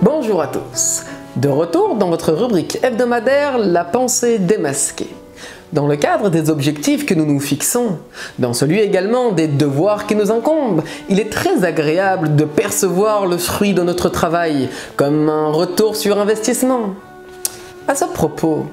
Bonjour à tous, de retour dans votre rubrique hebdomadaire La pensée démasquée. Dans le cadre des objectifs que nous nous fixons, dans celui également des devoirs qui nous incombent, il est très agréable de percevoir le fruit de notre travail comme un retour sur investissement. À ce propos,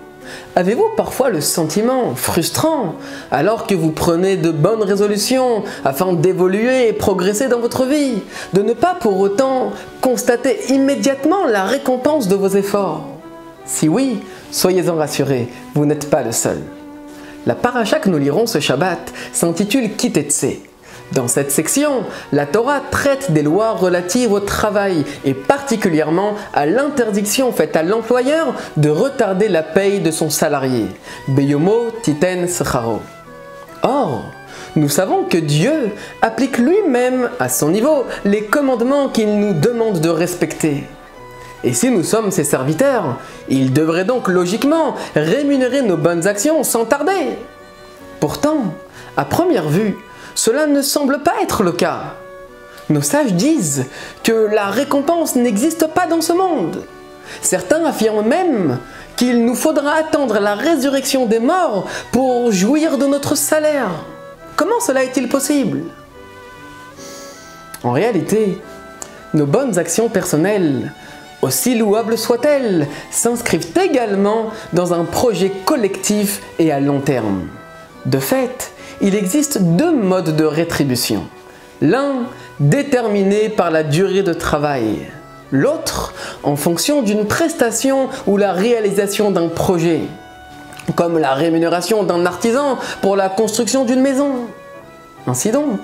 avez-vous parfois le sentiment frustrant, alors que vous prenez de bonnes résolutions afin d'évoluer et progresser dans votre vie, de ne pas pour autant constater immédiatement la récompense de vos efforts? Si oui, soyez-en rassurés, vous n'êtes pas le seul. La paracha que nous lirons ce Shabbat s'intitule Ki Tetsé. Dans cette section, la Torah traite des lois relatives au travail et particulièrement à l'interdiction faite à l'employeur de retarder la paye de son salarié. Beyomo titen secharo. Or, nous savons que Dieu applique lui-même à son niveau les commandements qu'il nous demande de respecter. Et si nous sommes ses serviteurs, il devrait donc logiquement rémunérer nos bonnes actions sans tarder. Pourtant, à première vue, cela ne semble pas être le cas. Nos sages disent que la récompense n'existe pas dans ce monde. Certains affirment même qu'il nous faudra attendre la résurrection des morts pour jouir de notre salaire. Comment cela est-il possible? En réalité, nos bonnes actions personnelles, aussi louables soient-elles, s'inscrivent également dans un projet collectif et à long terme. De fait, il existe deux modes de rétribution. L'un déterminé par la durée de travail, l'autre en fonction d'une prestation ou la réalisation d'un projet, comme la rémunération d'un artisan pour la construction d'une maison. Ainsi donc,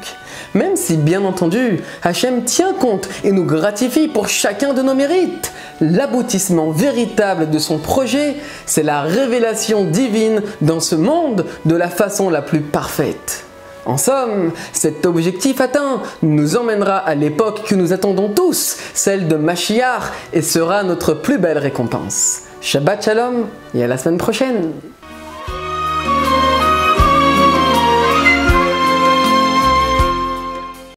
même si bien entendu, Hachem tient compte et nous gratifie pour chacun de nos mérites, l'aboutissement véritable de son projet, c'est la révélation divine dans ce monde de la façon la plus parfaite. En somme, cet objectif atteint nous emmènera à l'époque que nous attendons tous, celle de Mashiach, et sera notre plus belle récompense. Shabbat Shalom et à la semaine prochaine.